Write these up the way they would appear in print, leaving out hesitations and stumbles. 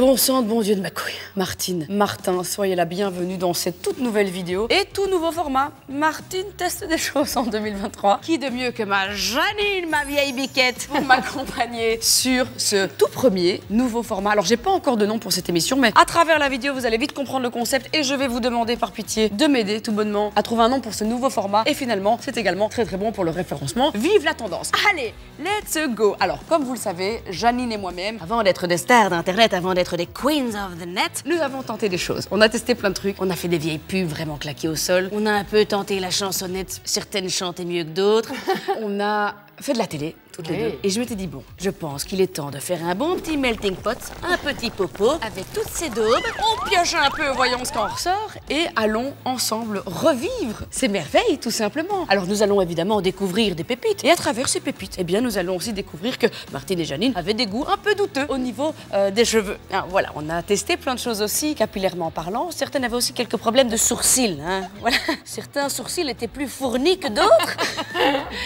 Bon sang de bon Dieu de ma couille. Martine, Martin, soyez la bienvenue dans cette toute nouvelle vidéo et tout nouveau format. Martine teste des choses en 2023. Qui de mieux que ma Janine, ma vieille biquette, pour m'accompagner sur ce tout premier nouveau format. Alors j'ai pas encore de nom pour cette émission, mais à travers la vidéo, vous allez vite comprendre le concept et je vais vous demander par pitié de m'aider tout bonnement à trouver un nom pour ce nouveau format. Et finalement, c'est également très bon pour le référencement. Vive la tendance. Allez, let's go. Alors, comme vous le savez, Janine et moi-même, avant d'être des stars d'internet, avant d'être des queens of the net, nous avons tenté des choses. On a testé plein de trucs, on a fait des vieilles pubs vraiment claquées au sol, on a un peu tenté la chansonnette, certaines chantaient mieux que d'autres, on a fait de la télé, toutes les deux. Et je m'étais dit, bon, je pense qu'il est temps de faire un bon petit melting pot, un petit popo, avec toutes ces daubes. On pioche un peu, voyons ce qu'en ressort, et allons ensemble revivre ces merveilles, tout simplement. Alors nous allons évidemment découvrir des pépites, et à travers ces pépites, eh bien nous allons aussi découvrir que Martine et Janine avaient des goûts un peu douteux au niveau des cheveux. Alors, voilà, on a testé plein de choses aussi, capillairement parlant. Certaines avaient aussi quelques problèmes de sourcils, hein. Voilà. Certains sourcils étaient plus fournis que d'autres.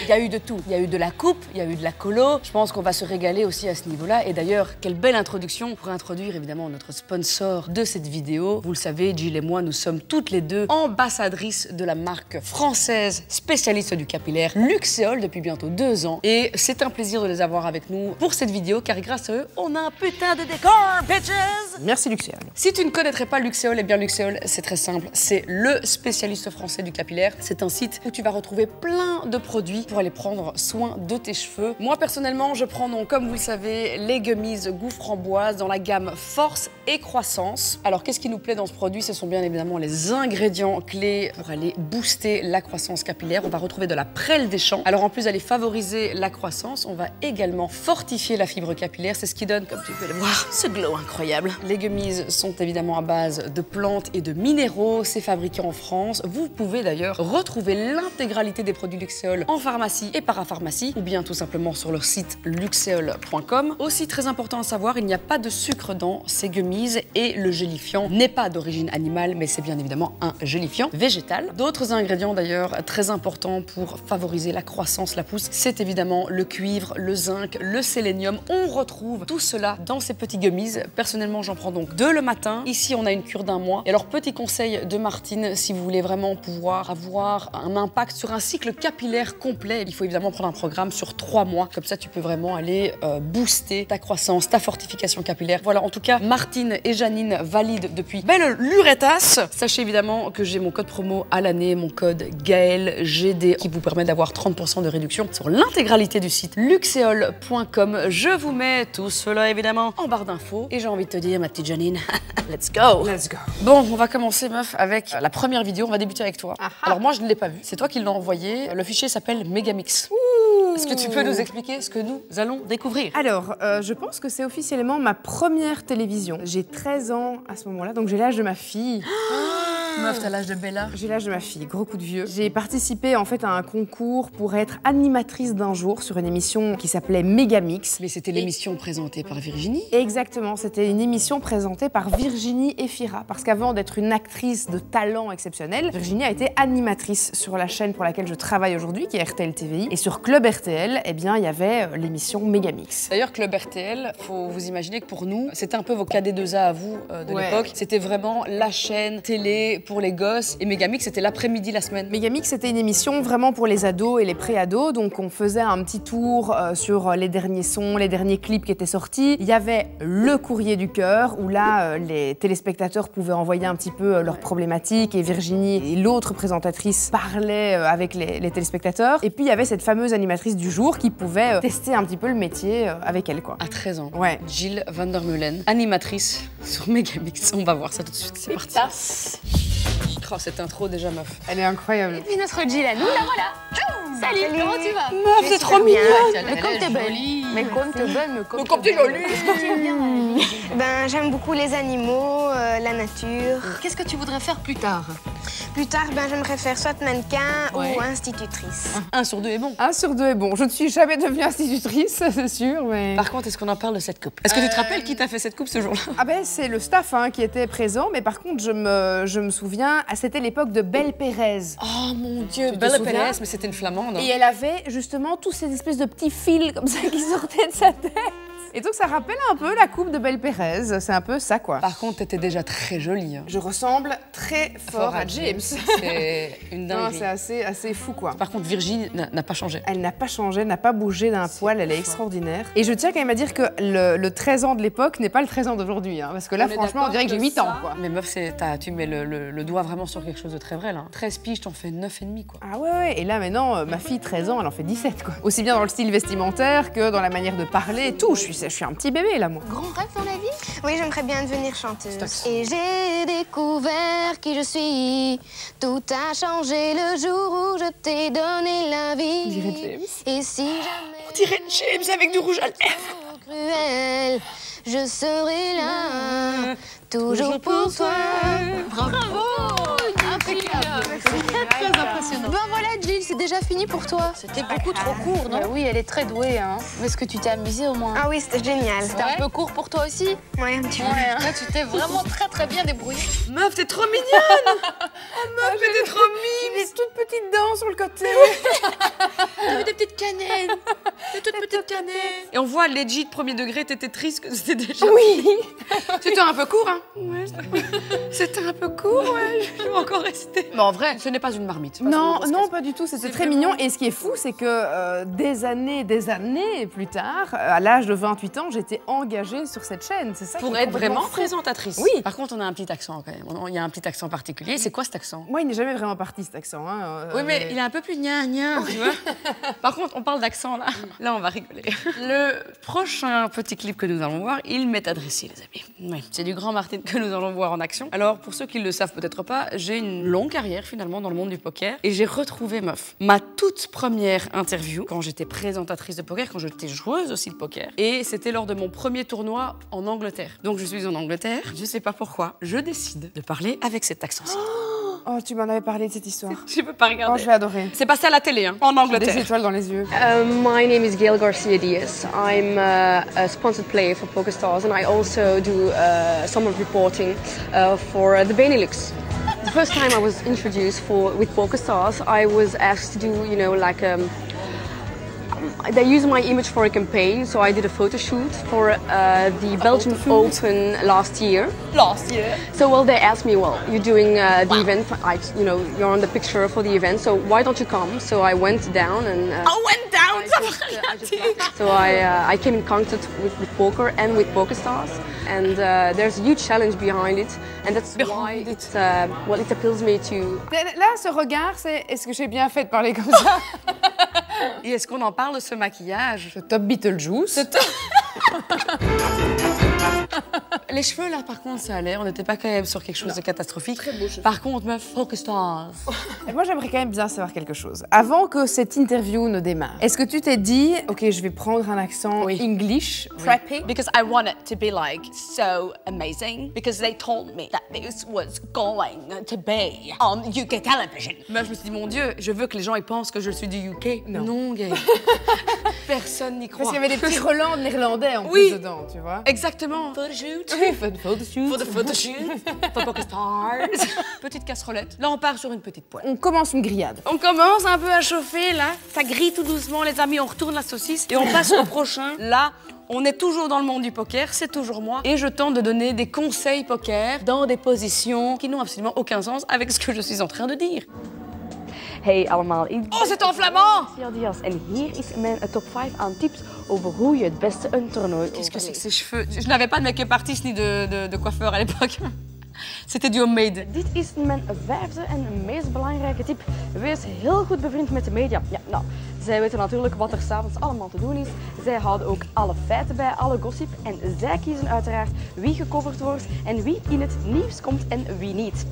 Il y a eu de tout. Il y a eu de la coupe, il y a eu de la colo. Je pense qu'on va se régaler aussi à ce niveau-là. Et d'ailleurs, quelle belle introduction pour introduire évidemment notre sponsor de cette vidéo. Vous le savez, Jill et moi, nous sommes toutes les deux ambassadrices de la marque française spécialiste du capillaire Luxéol depuis bientôt 2 ans. Et c'est un plaisir de les avoir avec nous pour cette vidéo car grâce à eux, on a un putain de décor, bitches! Merci Luxéol. Si tu ne connaîtrais pas Luxéol, eh bien Luxéol, c'est très simple. C'est le spécialiste français du capillaire. C'est un site où tu vas retrouver plein de produits pour aller prendre soin de tes cheveux. Moi, personnellement, je prends donc, comme vous le savez, les gummies goût framboise dans la gamme Force et Croissance. Alors, qu'est-ce qui nous plaît dans ce produit? Ce sont bien évidemment les ingrédients clés pour aller booster la croissance capillaire. On va retrouver de la prêle des champs. Alors, en plus d'aller favoriser la croissance, on va également fortifier la fibre capillaire. C'est ce qui donne, comme tu peux le voir, ce glow incroyable. Les gummies sont évidemment à base de plantes et de minéraux. C'est fabriqué en France. Vous pouvez d'ailleurs retrouver l'intégralité des produits Luxéol en pharmacie et parapharmacie ou bien tout simplement sur leur site luxéol.com. Aussi très important à savoir, il n'y a pas de sucre dans ces gummies et le gélifiant n'est pas d'origine animale mais c'est bien évidemment un gélifiant végétal. D'autres ingrédients d'ailleurs très importants pour favoriser la croissance, la pousse, c'est évidemment le cuivre, le zinc, le sélénium. On retrouve tout cela dans ces petits gummies. Personnellement, j'en prends donc 2 le matin. Ici, on a une cure d'1 mois. Et alors, petit conseil de Martine, si vous voulez vraiment pouvoir avoir un impact sur un cycle capillaire complet, il faut évidemment prendre un programme sur 3 mois. Comme ça, tu peux vraiment aller booster ta croissance, ta fortification capillaire. Voilà, en tout cas, Martine et Janine valident depuis belle luretas. Sachez évidemment que j'ai mon code promo à l'année, mon code GAELGD, qui vous permet d'avoir 30% de réduction sur l'intégralité du site luxéol.com. Je vous mets tout cela évidemment en barre d'infos. Et j'ai envie de te dire, ma petite Janine, let's go! Let's go. Bon, on va commencer, meuf, avec la première vidéo. On va débuter avec toi. Alors moi, je ne l'ai pas vue. C'est toi qui l'as envoyé. Le fichier s'appelle Megamix. Est-ce que tu peux nous expliquer ce que nous allons découvrir? Alors, je pense que c'est officiellement ma première télévision. J'ai 13 ans à ce moment-là, donc j'ai l'âge de ma fille. Meuf, t'as l'âge de Bella. J'ai l'âge de ma fille, gros coup de vieux. J'ai participé en fait à un concours pour être animatrice d'un jour sur une émission qui s'appelait Megamix. Mais c'était l'émission présentée par Virginie. Exactement, c'était une émission présentée par Virginie Efira. Parce qu'avant d'être une actrice de talent exceptionnel, Virginie a été animatrice sur la chaîne pour laquelle je travaille aujourd'hui, qui est RTL TVI. Et sur Club RTL, eh bien, il y avait l'émission Megamix. D'ailleurs, Club RTL, faut vous imaginer que pour nous, c'était un peu vos KD2A à vous de l'époque. C'était vraiment la chaîne télé pour les gosses. Et Megamix, c'était l'après-midi la semaine. Megamix, c'était une émission vraiment pour les ados et les pré-ados. Donc, on faisait un petit tour sur les derniers sons, les derniers clips qui étaient sortis. Il y avait le courrier du cœur, où là, les téléspectateurs pouvaient envoyer un petit peu leurs problématiques. Et Virginie et l'autre présentatrice parlaient avec les téléspectateurs. Et puis, il y avait cette fameuse animatrice du jour qui pouvait tester un petit peu le métier avec elle, quoi. À 13 ans. Ouais. Jill van der Meulen, animatrice sur Megamix. On va voir ça tout de suite. C'est parti. Oh, cette intro déjà, meuf. Elle est incroyable. Et puis notre Jill à nous, là voilà. Salut, comment tu vas? Meuf, t'es trop mignonne. Mais comme t'es belle. Mais comme t'es belle, mais comme t'es jolie. Qu'est-ce que tu aimes bien dans la vie? Ben, j'aime beaucoup les animaux, la nature. Qu'est-ce que tu voudrais faire plus tard? Plus tard, ben, j'aimerais faire soit mannequin ou institutrice. 1 sur 2 est bon. 1 sur 2 est bon. Je ne suis jamais devenue institutrice, ça c'est sûr, mais... Par contre, est-ce qu'on en parle de cette coupe? Est-ce que tu te rappelles qui t'a fait cette coupe ce jour-là? Ah ben, c'est le staff qui était présent, mais par contre, je me souviens, c'était l'époque de Belle Pérez. Oh mon Dieu, Tu te Belle souviens? Pérez, mais c'était une flamande. Et elle avait justement tous ces espèces de petits fils comme ça qui sortaient de sa tête. Et donc ça rappelle un peu la coupe de Belle Pérez, c'est un peu ça quoi. Par contre, t'étais déjà très jolie. Hein. Je ressemble très fort à James. C'est une dinguerie. C'est assez fou quoi. Par contre, Virginie n'a pas changé. Elle n'a pas changé, n'a pas bougé d'un poil, elle est extraordinaire. Et je tiens quand même à dire que le 13 ans de l'époque n'est pas le 13 ans d'aujourd'hui, hein, parce que là franchement on dirait que j'ai 8 ans quoi. Mais meuf, tu mets le doigt vraiment sur quelque chose de très vrai là. 13 piges, t'en fais 9,5 quoi. Ah ouais, et là maintenant, ma fille 13 ans, elle en fait 17 quoi. Aussi bien dans le style vestimentaire que dans la manière de parler, tout. Je suis un petit bébé là moi. Grand rêve dans la vie? Oui, j'aimerais bien devenir chanteuse. Et j'ai découvert qui je suis. Tout a changé le jour où je t'ai donné la vie. On dirait James. Et si jamais On dirait James avec du rouge à lèvres. cruel, je serai là, toujours pour toi. Bravo! Très impressionnant. Ben voilà, Jill, c'est déjà fini pour toi. C'était beaucoup trop court, non? Oui, elle est très douée, hein. Mais est-ce que tu t'es amusée au moins? Ah oui, c'était génial. C'était un peu court pour toi aussi? Ouais, un petit peu. Ouais, hein. Tu t'es vraiment très bien débrouillée. Meuf, t'es trop mignonne. Oh meuf, t'es trop J'ai des toutes petites dents sur le côté. T'avais des petites cannelles. Des toutes petites cannelles. Et on voit legit, premier degré, t'étais triste que c'était déjà... Oui. C'était un peu court, hein. Ouais, c'était un peu court, ouais. Je vais encore rester. Mais en vrai, ce n'est pas une marmite. Non, non, pas du tout. C'était très mignon. Et ce qui est fou, c'est que des années plus tard, à l'âge de 28 ans, j'étais engagée sur cette chaîne. C'est ça. Pour être vraiment présentatrice. Oui. Par contre, on a un petit accent quand même. Il y a un petit accent particulier. C'est quoi cet accent? Moi, il n'est jamais vraiment parti cet accent. Hein, oui, mais il est un peu plus gna, tu vois. Par contre, on parle d'accent là. Là, on va rigoler. Le prochain petit clip que nous allons voir, il m'est adressé, les amis. Oui, c'est du grand Martin que nous allons voir en action. Alors, pour ceux qui ne le savent peut-être pas, j'ai une longue carrière finalement dans le monde du poker et j'ai retrouvé meuf. Ma toute première interview quand j'étais présentatrice de poker, quand j'étais joueuse aussi de poker, et c'était lors de mon premier tournoi en Angleterre. Donc je suis en Angleterre, je sais pas pourquoi, je décide de parler avec cet accent-ci. Oh, tu m'en avais parlé de cette histoire. Je peux pas regarder. Oh, je vais adorer. C'est passé à la télé, hein, en Des Angleterre. étoiles dans les yeux. My name is Gail Garcia Diaz. I'm a sponsored player for PokerStars and I also do some of reporting for the Benelux. The first time I was introduced with PokerStars, I was asked to do, you know, like they used my image for a campaign, so I did a photo shoot for the Belgian Open last year. So, well, they asked me, well, you're doing the event, you know, you're on the picture for the event, so why don't you come? So I went down and... So I came in contact with poker and with PokerStars, and there's a huge challenge behind it, and that's why well, it appeals me to... Là, ce regard, c'est est-ce que j'ai bien fait de parler comme ça? Et est-ce qu'on en parle de ce maquillage? Ce top Beetlejuice. Les cheveux là par contre ça allait, on n'était pas quand même sur quelque chose de catastrophique. Très beau cheveu. Par contre meuf, PokerStars. Et moi j'aimerais quand même bien savoir quelque chose. Avant que cette interview ne démarre, est-ce que tu t'es dit, ok je vais prendre un accent English, preppy? Because I want it to be like so amazing because they told me that this was going to be on UK television. Moi je me suis dit mon Dieu, je veux que les gens ils pensent que je suis du UK. Non gay. Personne n'y croit. Parce qu'il y avait des petits relents néerlandais en plus dedans, tu vois. Exactement. Photoshoot. Oui, photoshoot. For the photoshoot. For PokerStars. Petite casserolette. Là on part sur une petite poêle. On commence une grillade. On commence un peu à chauffer là. Ça grille tout doucement les amis, on retourne la saucisse et on passe au prochain. Là, on est toujours dans le monde du poker, c'est toujours moi. Et je tente de donner des conseils poker dans des positions qui n'ont absolument aucun sens avec ce que je suis en train de dire. Hey allemaal. Oh, c'est en flamand! Diaz. En hier is mijn top 5 aan tips over hoe je het beste een toernooi Qu'est-ce que c'est que ces cheveux? Je n'avais pas de make-up artist ni de coiffeur à l'époque. C'était du homemade. Dit is mijn vijfde en meest belangrijke tip. Wees heel goed bevriend met de media. Ja, nou, zij weten natuurlijk wat er 's avonds allemaal te doen is. Zij houden ook alle feiten bij, alle gossip. En zij kiezen uiteraard wie gecoverd wordt en wie in het nieuws komt en wie niet.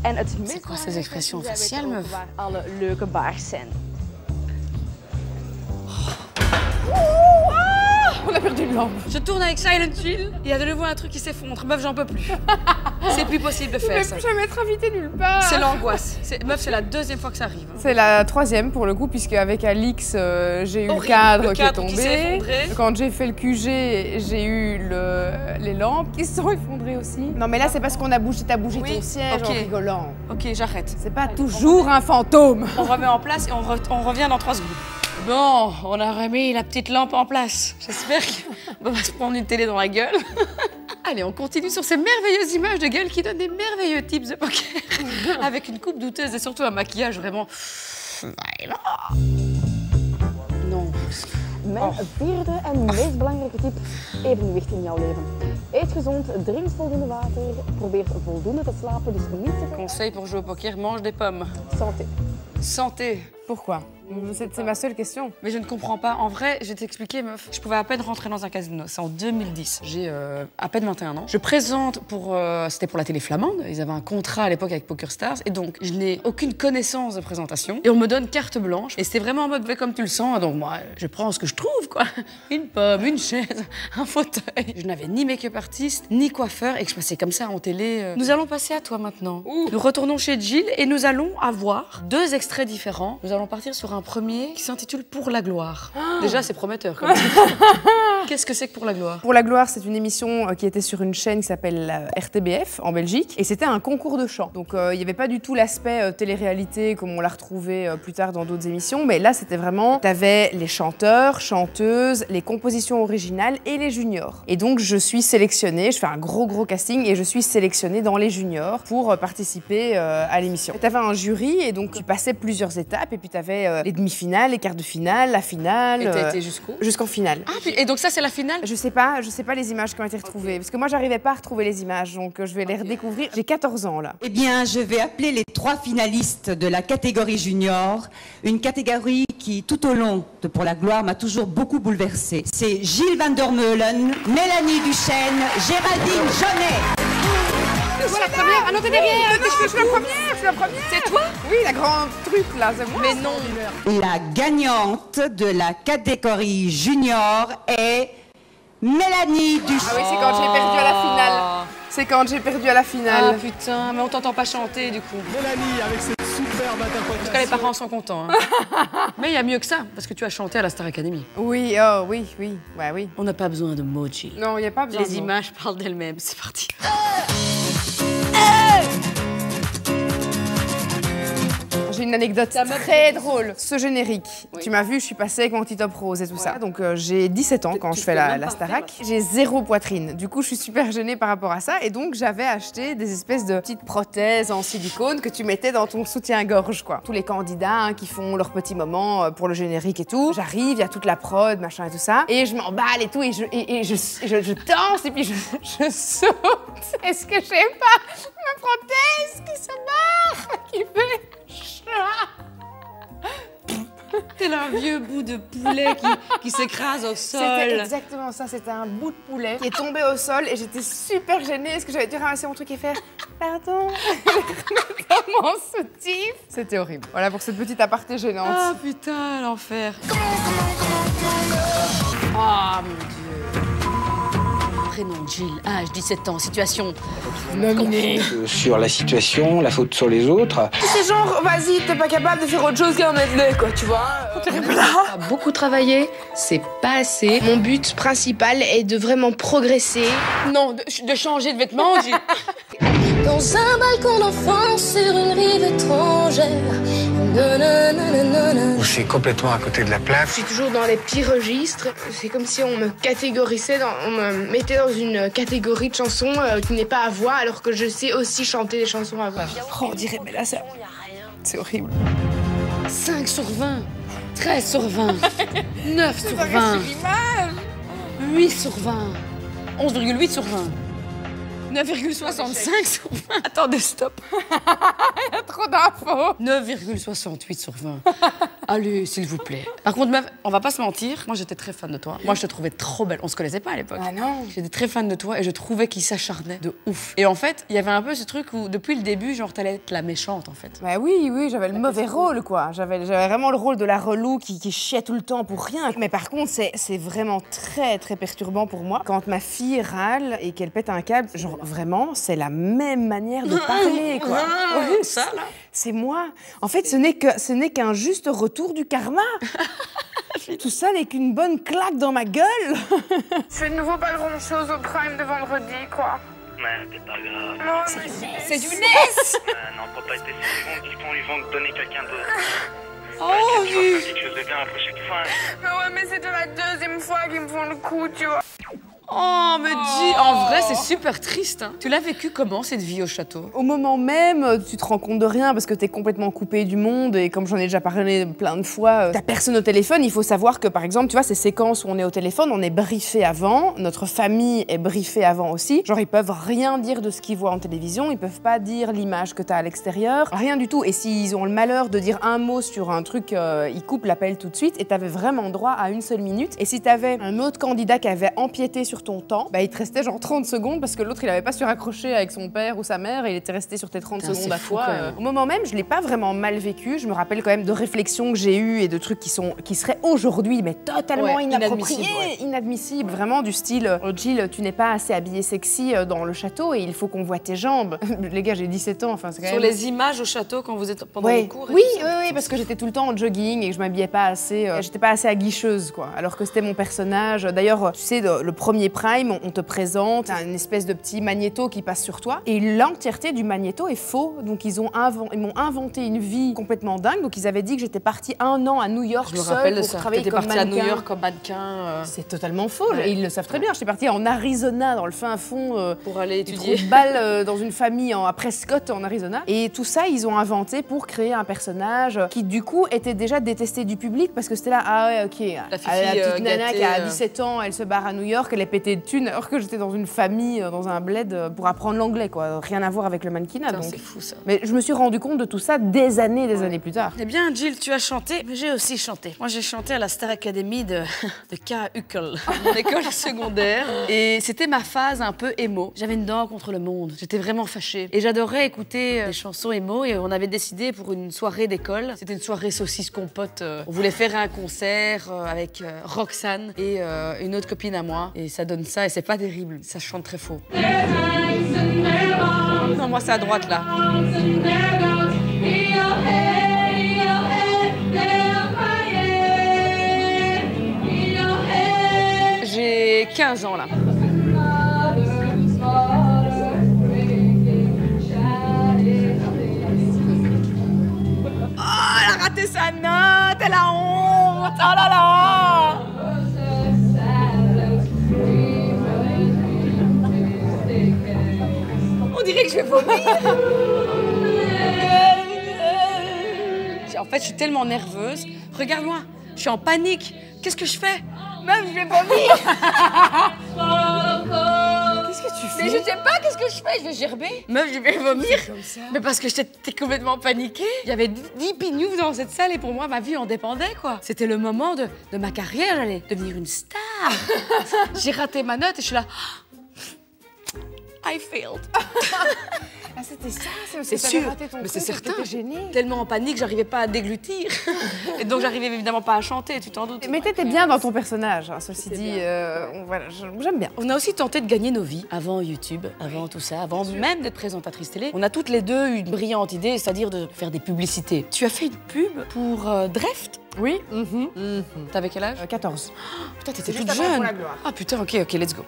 En het meest quoi ces expressions faciales, meuf? waar alle leuke baars zijn. On a perdu une lampe. Je tourne avec Silent Hill, il y a de nouveau un truc qui s'effondre. Meuf, j'en peux plus. C'est plus possible de faire ça. Je vais plus jamais être invitée nulle part. C'est l'angoisse. Meuf, c'est la deuxième fois que ça arrive. C'est la troisième pour le coup, puisque avec Alix, j'ai eu le cadre qui est qui s'est tombé. effondré. Quand j'ai fait le QG, j'ai eu les lampes qui se sont effondrées aussi. Non mais là c'est parce qu'on a bougé, t'as bougé ton siège en rigolant. Ok, j'arrête. C'est pas toujours un fantôme. On remet en place et on revient dans 3 secondes. Bon, on a remis la petite lampe en place. J'espère qu'on va se prendre une télé dans la gueule. Allez, on continue sur ces merveilleuses images de gueule qui donnent des merveilleux tips de poker. Avec une coupe douteuse et surtout un maquillage vraiment... Non. Mijn vierde en meest belangrijke tip, evenwicht in jouw leven. Eet gezond, drink voldoende water, probeer voldoende te slapen, dus minstens... Conseil pour jouer au poker, mange des pommes. Santé. Santé. Pourquoi? C'est ma seule question. Mais je ne comprends pas. En vrai, je vais t'expliquer, meuf. Je pouvais à peine rentrer dans un casino. C'est en 2010. J'ai à peine 21 ans. Je présente pour... C'était pour la télé flamande. Ils avaient un contrat à l'époque avec PokerStars. Et donc, je n'ai aucune connaissance de présentation. Et on me donne carte blanche. Et c'était vraiment en mode, comme tu le sens. Donc moi, je prends ce que je trouve, quoi. Une pomme, une chaise, un fauteuil. Je n'avais ni make-up artiste, ni coiffeur. Et que je passais comme ça en télé. Nous allons passer à toi maintenant. Nous retournons chez Jill et nous allons avoir 2 extraits différents. Nous allons partir sur un premier qui s'intitule Pour la gloire. Déjà, c'est prometteur comme titre. Qu'est-ce que c'est que Pour la gloire? Pour la gloire, c'est une émission qui était sur une chaîne qui s'appelle RTBF en Belgique et c'était un concours de chant. Donc il n'y avait pas du tout l'aspect télé-réalité comme on l'a retrouvé plus tard dans d'autres émissions, mais là c'était vraiment, t'avais les chanteurs, chanteuses, les compositions originales et les juniors. Et donc je suis sélectionnée, je fais un gros casting et je suis sélectionnée dans les juniors pour participer à l'émission. T'avais un jury et donc tu passais plusieurs étapes et puis t'avais les demi-finales, les quarts de finale, la finale. Et t'as été jusqu'où? Jusqu'en finale. Ah, et donc ça c'est la finale? Je sais pas les images qui ont été retrouvées. Parce que moi, j'arrivais pas à retrouver les images, donc je vais les redécouvrir. J'ai 14 ans, là. Eh bien, je vais appeler les 3 finalistes de la catégorie junior. Une catégorie qui, tout au long de Pour la gloire, m'a toujours beaucoup bouleversée. C'est Gilles Van der Meulen, Mélanie Duchesne, Géraldine Jaunet. C'est toi la première? Ah non, t'es derrière! Je suis la première! C'est toi? Oui, la grande truc, là, c'est moi. Mais non! La gagnante de la catégorie junior est Mélanie Duchesne. Ah oui, c'est quand j'ai perdu à la finale. C'est quand j'ai perdu à la finale. Ah putain, mais on t'entend pas chanter du coup. Mélanie avec cette superbe interprétation. En tout cas, les parents sont contents. Hein. Mais il y a mieux que ça, parce que tu as chanté à la Star Academy. Oui, oui. Ouais, oui. On n'a pas besoin de mots, Jill. Non, il n'y a pas besoin Les de mots. images parlent d'elles-mêmes, c'est parti. J'ai une anecdote très drôle. Ce générique, tu m'as vu, je suis passée avec mon petit top rose et tout ça. Donc j'ai 17 ans quand je fais la Starac. J'ai 0 poitrine. Du coup, je suis super gênée par rapport à ça. Et donc, j'avais acheté des espèces de petites prothèses en silicone que tu mettais dans ton soutien-gorge, quoi. Tous les candidats qui font leur petit moment pour le générique et tout. J'arrive, il y a toute la prod, machin et tout ça. Et je m'emballe et tout. Et je danse et puis je saute. Est-ce que j'ai pas ma prothèse qui se barre, qui fait... Tel un vieux bout de poulet qui s'écrase au sol. C'était exactement ça, c'était un bout de poulet qui est tombé au sol et j'étais super gênée parce que j'avais dû ramasser mon truc et faire pardon dans mon soutif. C'était horrible. Voilà pour cette petite aparté gênante. Ah putain, l'enfer. Ah mon Dieu. Prénom Jill, âge 17 ans, situation Nominé. Sur la situation, la faute sur les autres. C'est genre, vas-y, t'es pas capable de faire autre chose qu'un medley, quoi, tu vois. Beaucoup travaillé, c'est pas assez. Mon but principal est de vraiment progresser. Non, de changer de vêtements, Jill. Dans un balcon d'enfance sur une rive étrangère. C'est complètement à côté de la plaque. Je suis toujours dans les petits registres. C'est comme si on me catégorisait, on me mettait dans une catégorie de chansons qui n'est pas à voix, alors que je sais aussi chanter des chansons à voix. Oh, on dirait, mais là, ça... C'est horrible. 5 sur 20, 13 sur 20, 9 sur 20, 8 sur 20, 11,8 sur 20. 9,65 sur 20. Attendez, stop. Il y a trop d'infos. 9,68 sur 20. Allez, s'il vous plaît. Par contre, meuf, on va pas se mentir. Moi, j'étais très fan de toi. Moi, je te trouvais trop belle. On se connaissait pas à l'époque. Ah non. J'étais très fan de toi et je trouvais qu'il s'acharnait de ouf. Et en fait, il y avait un peu ce truc où, depuis le début, genre, t'allais être la méchante, en fait. Bah oui, j'avais le mauvais rôle, quoi. J'avais vraiment le rôle de la relou qui chiait tout le temps pour rien. Mais par contre, c'est vraiment très perturbant pour moi. Quand ma fille râle et qu'elle pète un câble, genre, vraiment, c'est la même manière de parler, quoi. Oui, ça, là. C'est moi. En fait, ce n'est qu'un juste retour du karma. Tout ça n'est qu'une bonne claque dans ma gueule. C'est de nouveau pas grand-chose au prime de vendredi, quoi. Mais c'est pas grave. Non, c'est du NES. Non, pour pas être déçu, ils vont te donner quelqu'un d'autre. Oh, quelque chose de bien la prochaine fois. Mais ouais, mais c'était la deuxième fois qu'ils me font le coup, tu vois. Oh, me dis, en vrai, c'est super triste. Hein. Tu l'as vécu comment, cette vie au château? Au moment même, tu te rends compte de rien parce que t'es complètement coupé du monde et comme j'en ai déjà parlé plein de fois, t'as personne au téléphone. Il faut savoir que, par exemple, tu vois, ces séquences où on est au téléphone, on est briefé avant, notre famille est briefée avant aussi. Genre, ils peuvent rien dire de ce qu'ils voient en télévision, ils peuvent pas dire l'image que t'as à l'extérieur, rien du tout. Et s'ils ont le malheur de dire un mot sur un truc, ils coupent l'appel tout de suite et t'avais vraiment droit à 1 seule minute. Et si t'avais un autre candidat qui avait empiété sur ton temps, bah il te restait genre 30 secondes parce que l'autre il avait pas su raccrocher avec son père ou sa mère et il était resté sur tes 30 secondes à toi. Au moment même, je l'ai pas vraiment mal vécu. Je me rappelle quand même de réflexions que j'ai eues et de trucs qui seraient aujourd'hui mais totalement inappropriés, inadmissibles, vraiment du style Jill, tu n'es pas assez habillée sexy dans le château et il faut qu'on voit tes jambes. Les gars, j'ai 17 ans, enfin c'est quand même... Sur les images au château quand vous êtes pendant les cours. Oui, parce que j'étais tout le temps en jogging et que je m'habillais pas assez, j'étais pas assez aguicheuse quoi. Alors que c'était mon personnage. D'ailleurs, tu sais, le premier Prime, on te présente une espèce de petit magnéto qui passe sur toi et l'entièreté du magnéto est faux. Donc ils m'ont inventé une vie complètement dingue. Donc ils avaient dit que j'étais partie 1 an à New York seule pour travailler comme mannequin. T'étais partie à New York comme mannequin. C'est totalement faux. Et ils le savent très bien. J'étais partie en Arizona, dans le fin fond pour aller étudier. Du trou de balle dans une famille à Prescott en Arizona. Et tout ça, ils ont inventé pour créer un personnage qui du coup était déjà détesté du public parce que c'était là, ah ouais, ok, la petite nana qui a 17 ans, elle se barre à New York, elle est pétée de thunes, alors que j'étais dans une famille, dans un bled, pour apprendre l'anglais, quoi. Rien à voir avec le mannequinat. Donc c'est fou, ça. Mais je me suis rendu compte de tout ça des années plus tard. Eh bien, Jill, tu as chanté, mais j'ai aussi chanté. Moi, j'ai chanté à la Star Academy de K. Huckel, mon école secondaire. Et c'était ma phase un peu émo. J'avais une dent contre le monde. J'étais vraiment fâchée. Et j'adorais écouter des chansons émo. Et on avait décidé pour une soirée d'école. C'était une soirée saucisse compote. On voulait faire un concert avec Roxane et une autre copine à moi. Et ça donne ça. Et c'est pas terrible. Ça chante très faux. Non, moi, c'est à droite, là. J'ai 15 ans, là. Oh, elle a raté sa note, elle a honte. Oh là là. On dirait que je vais vomir. En fait, je suis tellement nerveuse. Regarde-moi, je suis en panique. Qu'est-ce que je fais? Meuf, je vais vomir. Qu'est-ce que tu fais? Mais je sais pas, qu'est-ce que je fais? Je vais gerber. Meuf, je vais vomir. Mais parce que j'étais complètement paniquée. Il y avait 10 pignoufs dans cette salle et pour moi, ma vie en dépendait, quoi. C'était le moment de ma carrière. J'allais devenir une star. J'ai raté ma note et je suis là... I failed. Ah, c'était ça, c'est sûr. Mais c'est certain. Tellement en panique, j'arrivais pas à déglutir. Et donc, j'arrivais évidemment pas à chanter, tu t'en doutes. Mais t'étais bien dans ton personnage, hein, ceci dit. Voilà, j'aime bien. On a aussi tenté de gagner nos vies avant YouTube, avant tout ça, avant même d'être présentatrice télé. On a toutes les deux eu une brillante idée, c'est-à-dire de faire des publicités. Tu as fait une pub pour Dreft? Oui. T'avais quel âge? 14. Oh, putain, t'étais toute jeune. Ah putain, ok, let's go.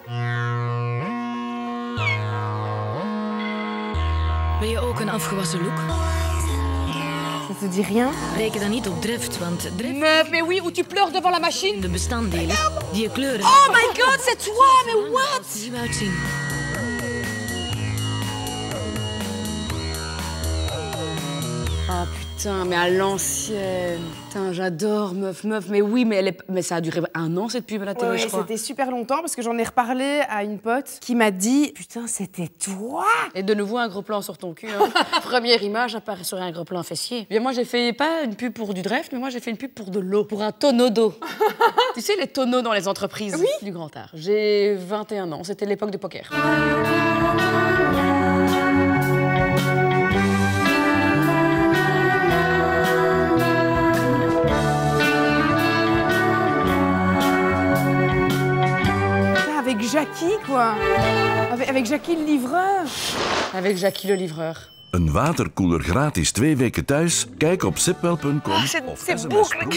Ben je ook een afgewassen look? Ça te dit rien? Reken dan niet op Drift, want Drift... Meuf, mais oui, où tu pleures devant la machine? De bestanddelen die je kleuren... Oh my god, c'est toi, mais what? ...die eruit zien. Ah putain, mais à l'ancienne. Putain, j'adore Meuf. Mais oui, mais ça a duré 1 an cette pub à la télé, je crois. C'était super longtemps parce que j'en ai reparlé à une pote qui m'a dit putain, c'était toi. Et de nouveau un gros plan sur ton cul. Hein. Première image apparaît sur un gros plan fessier. Bien moi j'ai fait pas une pub pour du Dreft, mais moi j'ai fait une pub pour de l'eau, pour un tonneau d'eau. Tu sais les tonneaux dans les entreprises du Grand Art. J'ai 21 ans, c'était l'époque de poker. Avec Jackie, quoi. Avec Jackie le livreur. Avec Jackie le livreur. Een waterkoeler gratis 2 weken thuis? Kijk op zipwel.com of c'est boucle.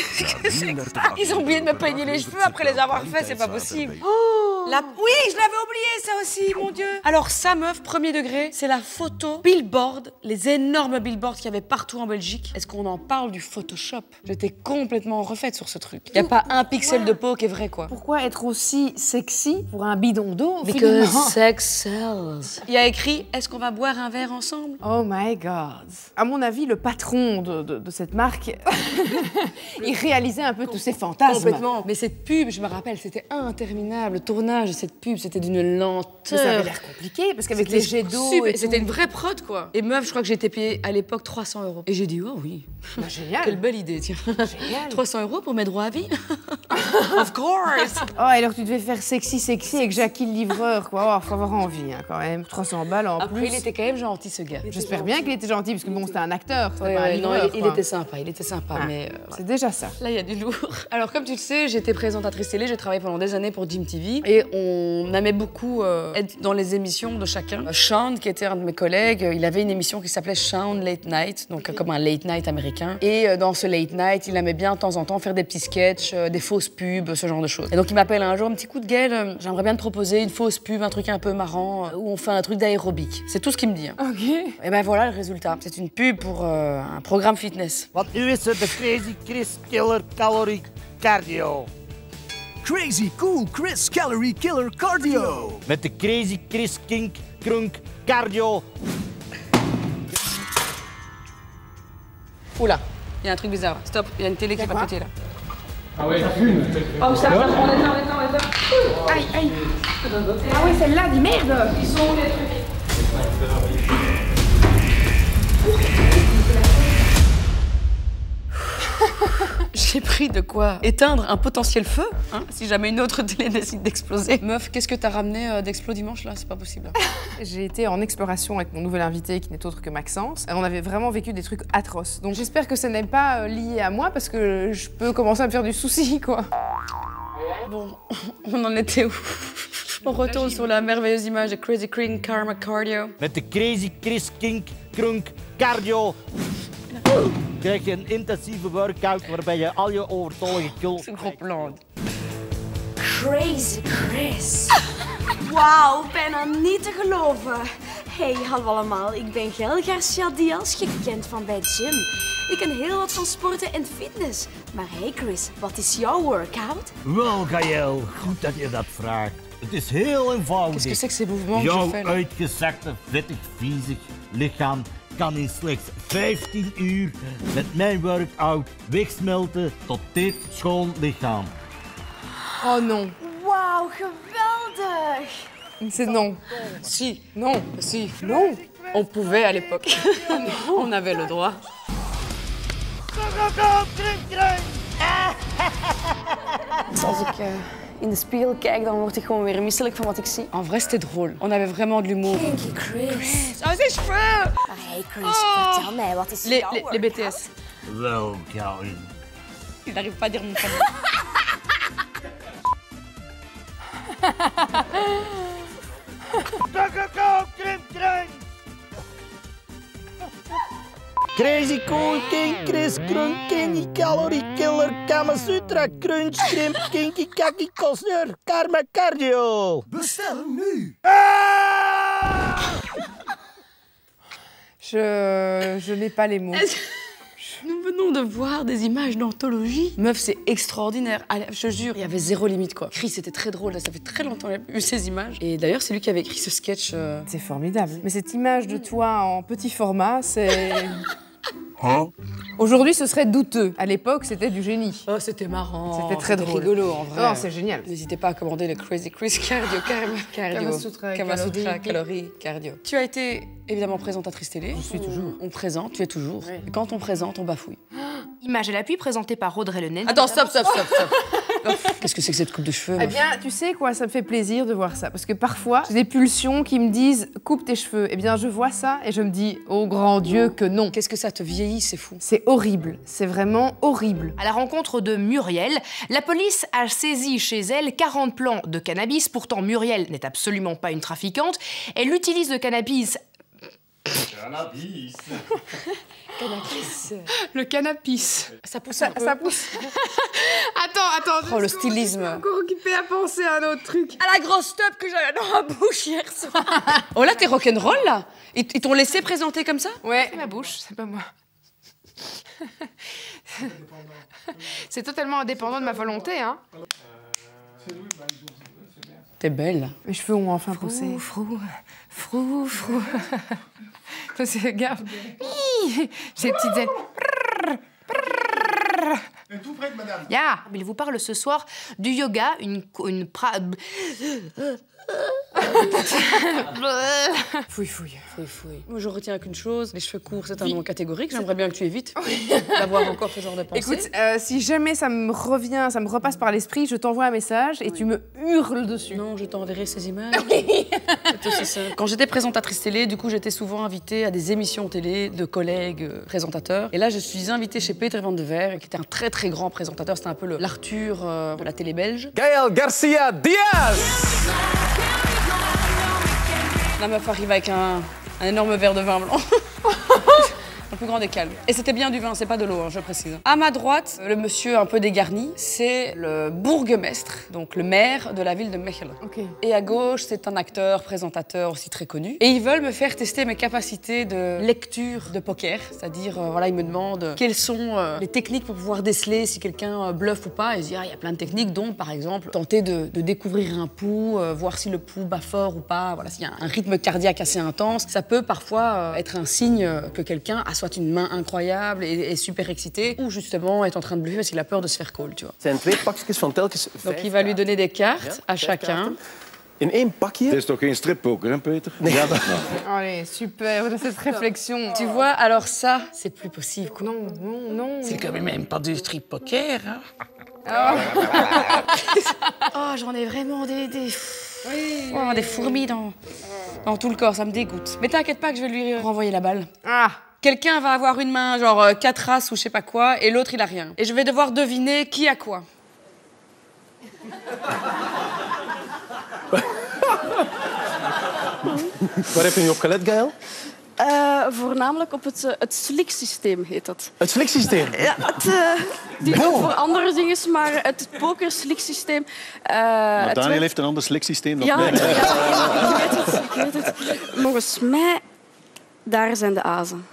Ils ont oublié de me peigner les cheveux après les avoir faits, c'est pas possible. Oh. Oui, je l'avais oublié ça aussi, mon Dieu. Alors ça, meuf, premier degré, c'est la photo billboard, les énormes billboards qu'il y avait partout en Belgique. Est-ce qu'on en parle du Photoshop? J'étais complètement refaite sur ce truc. Il n'y a pas un pixel de peau qui est vrai, quoi. Pourquoi être aussi sexy pour un bidon d'eau? Because sex sells. Il y a écrit, est-ce qu'on va boire un verre ensemble? Oh my God. À mon avis, le patron de cette marque, il réalisait un peu tous ses fantasmes. Complètement. Mais cette pub, je me rappelle, c'était interminable. Le tournage de cette pub, c'était d'une lenteur. Mais ça avait l'air compliqué, parce qu'avec les jets d'eau c'était une vraie prod, quoi. Et meuf, je crois que j'ai été payée à l'époque 300 €. Et j'ai dit, oh oui. Bah, génial. Quelle belle idée, tiens. Génial. 300 € pour mes droits à vie. Of course. Oh, alors tu devais faire sexy avec Jackie le livreur, quoi. Oh, faut avoir envie, hein, quand même. 300 balles en plus. Après, il était quand même gentil, ce gars. J'espère bien qu'il était gentil, parce que bon, c'était un acteur. Ouais, pas un livreur, non, il était sympa, mais... C'est déjà ça. Là, il y a du lourd. Alors, comme tu le sais, j'étais présentatrice télé, j'ai travaillé pendant des années pour Jim TV. Et on aimait beaucoup être dans les émissions de chacun. Sean, qui était un de mes collègues, il avait une émission qui s'appelait Sean Late Night, donc comme un late night américain. Et dans ce late night, il aimait bien de temps en temps faire des petits sketchs, des fausses pubs, ce genre de choses. Et donc il m'appelle un jour, un petit coup de gueule, j'aimerais bien te proposer une fausse pub, un truc un peu marrant, où on fait un truc d'aérobic. C'est tout ce qu'il me dit. Hein. Ok. Et ben voilà le résultat. C'est une pub pour un programme fitness. Wat nu is het de Crazy Chris Killer Calorie Cardio. Crazy Cool Chris Calorie Killer Cardio. Met de Crazy Chris Kink Krunk Cardio. Oula, il y a un truc bizarre. Stop, il y a une télé qui est pas pétée là. Ah ouais, ça fume. Oh, ça, on est là. Aïe, aïe. Ah oui, celle-là, dis merde. Ils sont où les trucs? J'ai pris de quoi éteindre un potentiel feu, hein, si jamais une autre télé décide d'exploser. Meuf, qu'est-ce que t'as ramené d'Explo dimanche là? C'est pas possible. J'ai été en exploration avec mon nouvel invité qui n'est autre que Maxence. On avait vraiment vécu des trucs atroces. Donc j'espère que ce n'est pas lié à moi parce que je peux commencer à me faire du souci, quoi. Bon, on en était où? On retourne sur la merveilleuse image de Crazy Kring Karma Cardio. Met de Crazy Chris Kink Krunk Cardio. Krijg je een intensieve workout waarbij je al je overtollige kul... Crazy Chris. Wauw, bijna niet te geloven. Hey, hallo allemaal. Ik ben Gael Garcia Diaz, gekend van bij Gym. Ik ken heel wat van sporten en fitness. Maar hey Chris, wat is jouw workout? Wel, Gael, goed dat je dat vraagt. Het is heel eenvoudig. Qu'est-ce que c'est que ces mouvements Jouw que je fais, là? uitgezakte, vettig, viezig lichaam kan in slechts 15 uur met mijn workout wegsmelten tot dit schoon lichaam. Oh non. Wauw, geweldig. C'est non. Si, non, si, non. On pouvait à l'époque. On avait le droit. Als ik in de spiegel kijk, dan word ik gewoon weer misselijk van wat ik zie. En vrai, c'était drôle. On avait vraiment de l'humour. Kinky Chris. Oh, ses cheveux! Hey Chris, vertel mij, wat is jouw Les BTS. Wel, Gael. Il n'arrive pas à dire mon prénom. Crazy Cool King Chris Krunk Kinky Calorie Killer Kama Sutra Crunch Crimp Kinky Kaki Kosner Karma Cardio. Bestel nu. Je n'ai pas les mots. Nous venons de voir des images d'anthologie. Meuf, c'est extraordinaire. Allez, je te jure, il y avait zéro limite, quoi. Chris, c'était très drôle. Ça fait très longtemps que j'ai vu ces images. Et d'ailleurs, c'est lui qui avait écrit ce sketch. C'est formidable. Mais cette image de toi en petit format, c'est... Hein? Aujourd'hui, ce serait douteux. À l'époque, c'était du génie. Oh, c'était marrant. C'était très drôle. Rigolo, en vrai. Oh, c'est génial. N'hésitez pas à commander le Crazy Chris Cardio, Kama Sutra, calories, cardio. Tu as été évidemment présentatrice télé. Je suis toujours. On présente, tu es toujours. Oui. Et quand on présente, on bafouille. Image à l'appui présentée par Audrey Le Naine. Attends, stop. Qu'est-ce que c'est que cette coupe de cheveux? Eh bien, tu sais quoi, ça me fait plaisir de voir ça. Parce que parfois, j'ai des pulsions qui me disent « coupe tes cheveux ». Eh bien, je vois ça et je me dis « oh grand Dieu que non ». Qu'est-ce que ça te vieillit, c'est fou. C'est horrible, c'est vraiment horrible. À la rencontre de Muriel, la police a saisi chez elle 40 plants de cannabis. Pourtant, Muriel n'est absolument pas une trafiquante. Elle utilise le cannabis... Cannabis. Cannabis. Le cannabis. Ça pousse ça pousse. Attends. Oh, le stylisme. Je suis encore occupée à penser à un autre truc. À la grosse top que j'avais dans ma bouche hier soir. Oh là, t'es rock'n'roll là. Ils t'ont laissé présenter comme ça? Ouais. C'est ma bouche, c'est pas moi. C'est totalement indépendant de ma volonté, hein. T'es belle. Mes cheveux ont enfin poussé. Frou. Regarde. J'ai des petites ailes. Tout près, madame. Yeah. Il vous parle ce soir du yoga, une Fouille. Moi, je retiens qu'une chose, les cheveux courts, c'est un nom catégorique. J'aimerais bien que tu évites d'avoir encore ce genre de pensée. Écoute, si jamais ça me revient, ça me repasse par l'esprit, je t'envoie un message et tu me hurles dessus. Non, je t'enverrai ces images. C'est aussi ça. Quand j'étais présentatrice télé, du coup, j'étais souvent invitée à des émissions télé de collègues présentateurs. Et là, je suis invitée chez Peter van de Veer, qui était un très très grand présentateur. C'était un peu l'Arthur de la télé belge. Gaël Garcia Diaz. La meuf arrive avec un énorme verre de vin blanc. Un plus grand des calmes. Et c'était bien du vin, c'est pas de l'eau, hein, je précise. À ma droite, le monsieur un peu dégarni, c'est le bourgmestre, donc le maire de la ville de Mechelen. Okay. Et à gauche, c'est un acteur, présentateur aussi très connu. Et ils veulent me faire tester mes capacités de lecture de poker. C'est-à-dire, voilà, ils me demandent quelles sont les techniques pour pouvoir déceler si quelqu'un bluffe ou pas. Et ils disent, il y a plein de techniques, dont par exemple, tenter de découvrir un pouls, voir si le pouls bat fort ou pas. Voilà, s'il y a un rythme cardiaque assez intense, ça peut parfois être un signe que quelqu'un a soit une main incroyable et super excitée, ou justement est en train de bluffer parce qu'il a peur de se faire call, tu vois. Donc il va lui donner des cartes à chacun. In één pakje. Het is toch geen strippoker, hein, Peter? Nee. Ja, Allez, super, cette réflexion. Tu vois, alors ça, c'est plus possible, quoi. Non. C'est quand même pas du strip poker, hein. Oh, j'en ai vraiment des fourmis dans tout le corps, ça me dégoûte. Mais t'inquiète pas que je vais lui renvoyer la balle. Quelqu'un va avoir une main, genre 4 as ou je sais pas quoi, et l'autre il a rien. Et je vais devoir deviner qui a quoi. Waar heb je nu op gelet, Gaël? Voornamelijk op het sliksysteem heet dat. Het sliksysteem? Ja, die ook voor andere dingen, maar het poker-sliksysteem. Maar Daniel heeft een ander sliksysteem dan mij. Ik weet het. Volgens mij, daar zijn de azen.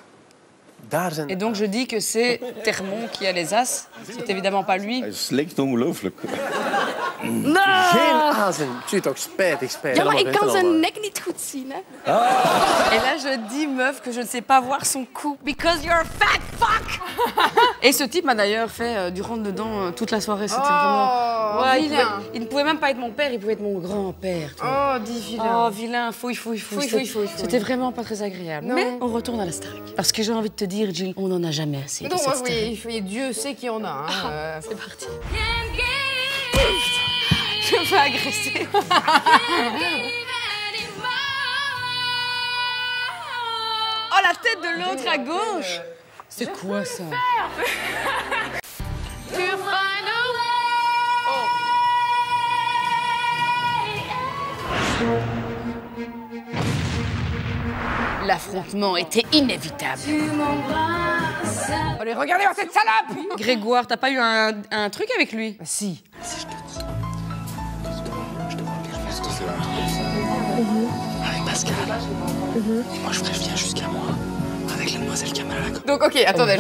Et donc je dis que c'est Termon qui a les as. C'est évidemment pas lui. Hij slikt ongelooflijk. Geen azen. Tjie, toch spijtig. Ja, maar ik kan zijn nek niet goed zien, hè. Et là, je dis, meuf, que je ne sais pas voir son cou. Because you're a fat fuck. Et ce type m'a d'ailleurs fait du rentre-dedans toute la soirée. C'était vraiment... Ouais, il ne pouvait même pas être mon père, il pouvait être mon grand-père. Oh, dis vilain. Oh, vilain, fouille. C'était vraiment pas très agréable. Non. Mais on retourne à la Starac. Parce que j'ai envie de te dire, Jill, on n'en a jamais assez de cette Starac. Oui, Dieu sait qui en a. Hein. C'est parti. Je me fais agresser. Oh, la tête de l'autre à gauche. C'est quoi ça? L'affrontement était inévitable. Allez, regardez voir cette salope! Grégoire, t'as pas eu un truc avec lui? Si. Avec Pascal. Et moi, je préviens jusqu'à moi. Avec la demoiselle Kamala. Donc, ok, attendez.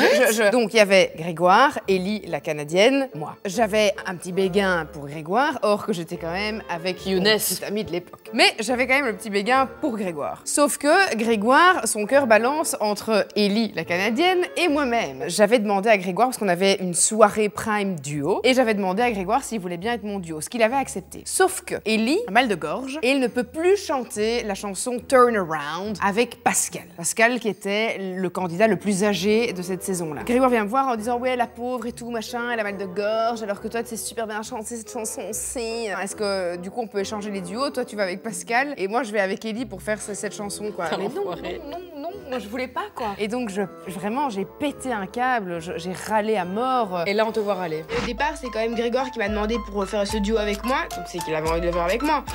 Donc, il y avait Grégoire, Ellie, la Canadienne, moi. J'avais un petit béguin pour Grégoire, or que j'étais quand même avec Younes, mon petit ami de l'époque. Mais j'avais quand même le petit béguin pour Grégoire. Sauf que Grégoire, son cœur balance entre Ellie, la Canadienne, et moi-même. J'avais demandé à Grégoire, parce qu'on avait une soirée prime duo, et j'avais demandé à Grégoire s'il voulait bien être mon duo, ce qu'il avait accepté. Sauf que Ellie a mal de gorge, et il ne peut plus chanter la chanson Turn Around avec Pascal. Pascal qui était le candidat le plus âgé de cette saison-là. Grégoire vient me voir en disant « Ouais, la pauvre et tout, machin, elle a mal de gorge, alors que toi, tu sais super bien chanter cette chanson aussi. Est-ce que, du coup, on peut échanger les duos? Toi, tu vas avec Pascal, et moi, je vais avec Ellie pour faire cette chanson, quoi. » Mais non, moi, je voulais pas, quoi. Et donc, vraiment, j'ai pété un câble, j'ai râlé à mort. Et là, on te voit râler. Au départ, c'est quand même Grégoire qui m'a demandé pour faire ce duo avec moi, donc c'est qu'il avait envie de le faire avec moi. Oh,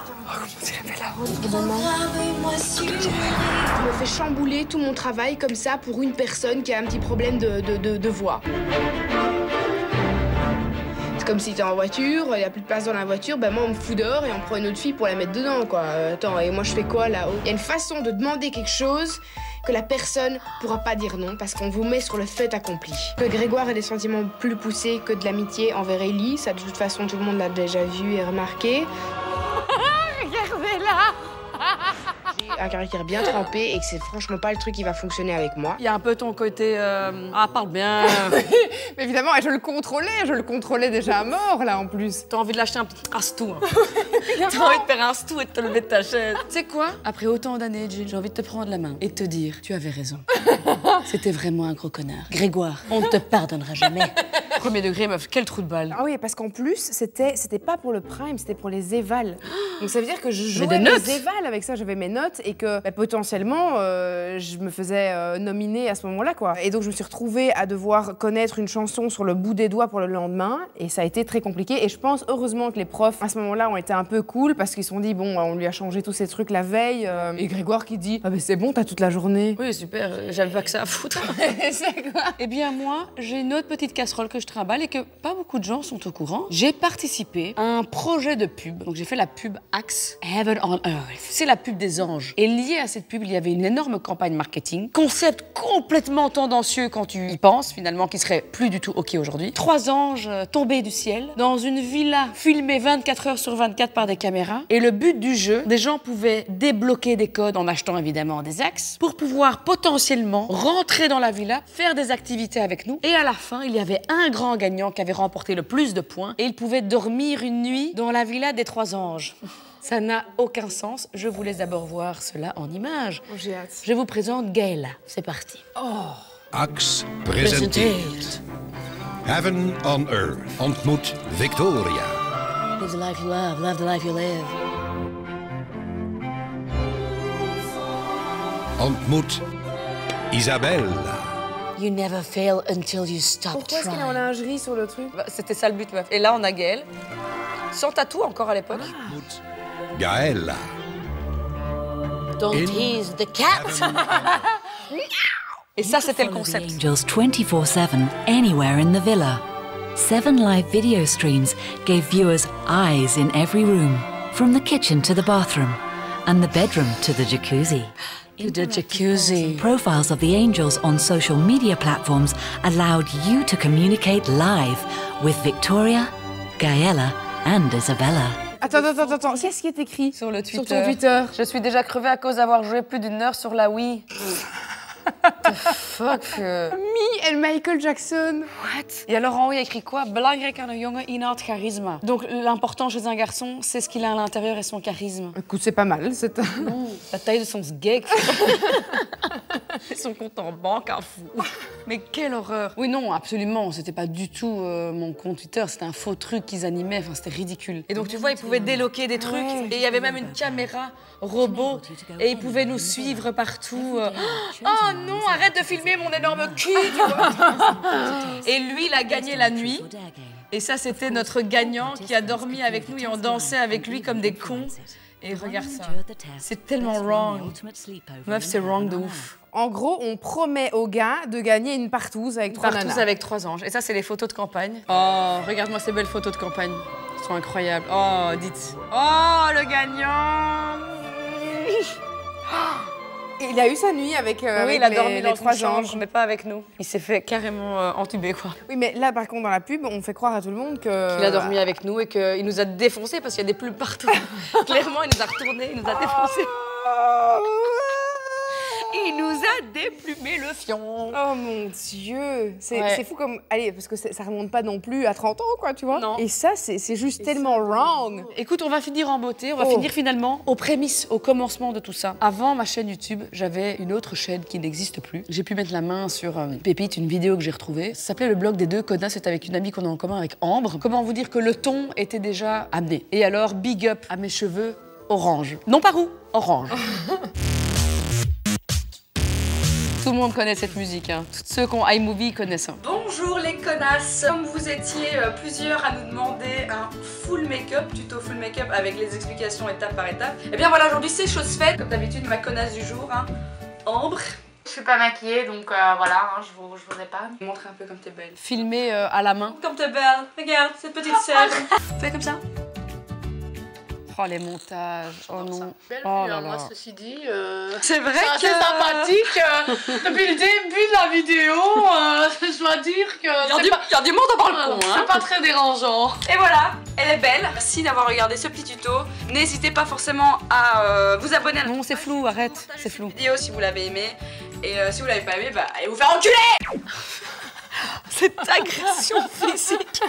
comment c'est la belle. Je me fais chambouler tout mon travail comme ça pour une personne qui a un petit problème de voix. C'est comme si t'es en voiture, il n'y a plus de place dans la voiture, ben moi on me fout dehors et on prend une autre fille pour la mettre dedans quoi. Attends, et moi je fais quoi là-haut? Il y a une façon de demander quelque chose que la personne pourra pas dire non parce qu'on vous met sur le fait accompli. Que Grégoire ait des sentiments plus poussés que de l'amitié envers Ellie, ça de toute façon tout le monde l'a déjà vu et remarqué. Regardez-la. Un caractère bien trempé et que c'est franchement pas le truc qui va fonctionner avec moi. Il y a un peu ton côté ah, parle bien. Mais évidemment, je le contrôlais déjà à mort là en plus. T'as envie de lâcher un petit astou. Hein. T'as envie de faire un astou et de te lever de ta chaise. Tu sais quoi? Après autant d'années, Jill, j'ai envie de te prendre la main et de te dire, tu avais raison. C'était vraiment un gros connard. Grégoire, on ne te pardonnera jamais. Premier degré, meuf, quel trou de balle. Ah oui, parce qu'en plus, c'était pas pour le prime, c'était pour les évals. Donc ça veut dire que je jouais les évals avec ça, j'avais mes notes et que bah, potentiellement, je me faisais nominer à ce moment-là, quoi. Et donc je me suis retrouvée à devoir connaître une chanson sur le bout des doigts pour le lendemain et ça a été très compliqué. Et je pense heureusement que les profs à ce moment-là ont été un peu cool parce qu'ils se sont dit bon, on lui a changé tous ces trucs la veille. Et Grégoire qui dit ah ben c'est bon, t'as toute la journée. Oui super, j'avais pas que ça à foutre. C'est quoi? Eh bien moi, j'ai une autre petite casserole que je trimballe et que pas beaucoup de gens sont au courant. J'ai participé à un projet de pub. Donc j'ai fait la pub Axe, Heaven on Earth. C'est la pub des anges. Et lié à cette pub, il y avait une énorme campagne marketing. Concept complètement tendancieux quand tu y penses, finalement, qui serait plus du tout OK aujourd'hui. 3 anges tombés du ciel dans une villa filmée 24 heures sur 24 par des caméras. Et le but du jeu, des gens pouvaient débloquer des codes en achetant évidemment des axes pour pouvoir potentiellement rentrer dans la villa, faire des activités avec nous. Et à la fin, il y avait un grand gagnant qui avait remporté le plus de points et il pouvait dormir une nuit dans la villa des 3 anges. Ça n'a aucun sens. Je vous laisse d'abord voir cela en images. Oh, j'ai hâte. Je vous présente Gaëlla. C'est parti. Oh. Axe presenteert Heaven on Earth. Ontmoet Victoria. Live the life you love the life you live. Ontmoet Isabella. You never fail until you stop Pourquoi est-ce qu'il est en lingerie sur le truc? Bah, c'était ça le but, meuf. Et là, on a Gaëlle. Sans tatou encore à l'époque. Gaëlla. Don't tease the cat. Et ça, c'était le concept. Angels 24/7 anywhere in the villa. 7 live video streams gave viewers eyes in every room, from the kitchen to the bathroom, and the bedroom to the jacuzzi. The jacuzzi. Profiles of the angels on social media platforms allowed you to communicate live with Victoria, Gaëlla, and Isabella. Attends, qu'est-ce qui est écrit sur le Twitter? Sur ton Twitter. Je suis déjà crevée à cause d'avoir joué plus d'1 heure sur la Wii. The fuck? Me and Michael Jackson. What? Et alors en haut, il y a écrit quoi? Belangrijk aan een jongen inhoudt charisma. Donc l'important chez un garçon, c'est ce qu'il a à l'intérieur et son charisme. Écoute, c'est pas mal. C'est la taille de son sgeg. Et son compte en banque, un fou. Mais quelle horreur. Oui, non, absolument. C'était pas du tout mon compte Twitter. C'était un faux truc qu'ils animaient. Enfin, c'était ridicule. Et donc, tu vois, ils pouvaient déloquer des trucs. Et il y avait même une caméra robot. Et ils pouvaient nous suivre partout. Oh non, arrête de filmer mon énorme cul, tu vois. Et lui, il a gagné la nuit. Et ça, c'était notre gagnant qui a dormi avec nous et on dansait avec lui comme des cons. Et regarde ça. C'est tellement wrong. Meuf, c'est wrong de ouf. En gros, on promet aux gars de gagner une partouze avec 3 nanas. Partouze avec 3 anges. Et ça, c'est les photos de campagne. Oh, regarde-moi ces belles photos de campagne. Elles sont incroyables. Oh, dites. Oh, le gagnant. Il a eu sa nuit avec, oui, avec il a dormi dans les 3 anges. Mais pas avec nous. Il s'est fait carrément entuber, quoi. Oui, mais là, par contre, dans la pub, on fait croire à tout le monde que... Qu'il a dormi avec nous et qu'il nous a défoncés parce qu'il y a des plumes partout. Clairement, il nous a retournés, il nous a défoncés. Il nous a déplumé le fion. Oh mon Dieu. C'est fou comme... Allez, parce que ça remonte pas non plus à 30 ans, quoi, tu vois. Non. Et ça, c'est juste tellement wrong. Écoute, on va finir en beauté. On va finir finalement aux prémices, au commencement de tout ça. Avant ma chaîne YouTube, j'avais une autre chaîne qui n'existe plus. J'ai pu mettre la main sur Pépite, une vidéo que j'ai retrouvée. Ça s'appelait Le blog des 2 connasses. C'est avec une amie qu'on a en commun avec Ambre. Comment vous dire que le ton était déjà amené. Et alors, big up à mes cheveux orange. Non pas roux, orange. Tout le monde connaît cette musique, hein. Tous ceux qui ont iMovie connaissent ça. Bonjour les connasses. Comme vous étiez plusieurs à nous demander un full make-up, tuto full make-up avec les explications étape par étape, et bien voilà, aujourd'hui c'est chose faite. Comme d'habitude, ma connasse du jour, hein. Ambre. Je suis pas maquillée, donc voilà, hein, je vous épargne. Montre un peu comme t'es belle. Filmé à la main. Comme t'es belle. Regarde, cette petite sœur. Fais comme ça. Oh, les montages. Oh non. Belle Oh vue, là hein, moi, là. ceci dit. C'est vrai que... C'est sympathique. Depuis le début de la vidéo, je dois dire que... Il y a du monde au balcon, hein. C'est pas très dérangeant. Et voilà, elle est belle. Merci d'avoir regardé ce petit tuto. N'hésitez pas forcément à vous abonner à Non, c'est flou, arrête. C'est flou. vidéo si vous l'avez aimé. Et si vous l'avez pas aimé, bah allez vous faire enculer. Cette agression physique.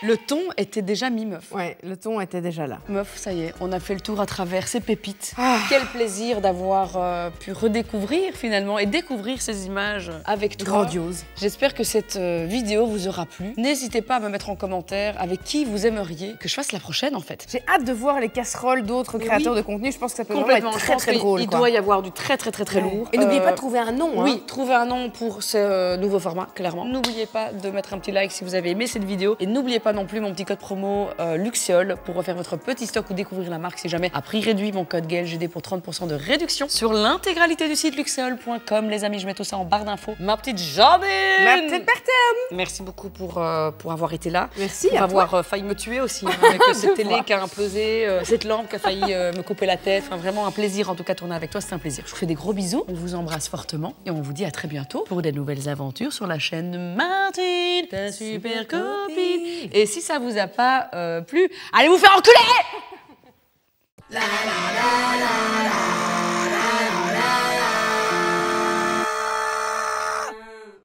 Le ton était déjà mis, meuf. Ouais, le ton était déjà là. Meuf, ça y est, on a fait le tour à travers ces pépites. Quel plaisir d'avoir pu redécouvrir finalement et découvrir ces images avec toi. Grandiose. J'espère que cette vidéo vous aura plu. N'hésitez pas à me mettre en commentaire avec qui vous aimeriez que je fasse la prochaine en fait. J'ai hâte de voir les casseroles d'autres créateurs de contenu. Je pense que ça peut vraiment Complètement, être très très drôle. Il doit y avoir du très lourd. Et n'oubliez pas de trouver un nom. Oui, trouvez un nom pour ce nouveau format, clairement. N'oubliez pas de mettre un petit like si vous avez aimé cette vidéo. Et n'oubliez pas non plus mon petit code promo Luxiol pour refaire votre petit stock ou découvrir la marque si jamais à prix réduit. Mon code GLGD pour 30% de réduction sur l'intégralité du site luxiol.com. Les amis, je mets tout ça en barre d'infos. Ma petite Jardine, ma petite Berthème. Merci beaucoup pour avoir été là. Merci pour à avoir toi. Failli me tuer aussi avec cette télé qui a implosé, cette lampe qui a failli me couper la tête. Enfin, vraiment un plaisir en tout cas tourner avec toi, c'est un plaisir. Je vous fais des gros bisous, on vous embrasse fortement et on vous dit à très bientôt pour des nouvelles aventures sur la chaîne de Martine, ta super copine. Et si ça vous a pas plu, allez vous faire enculer!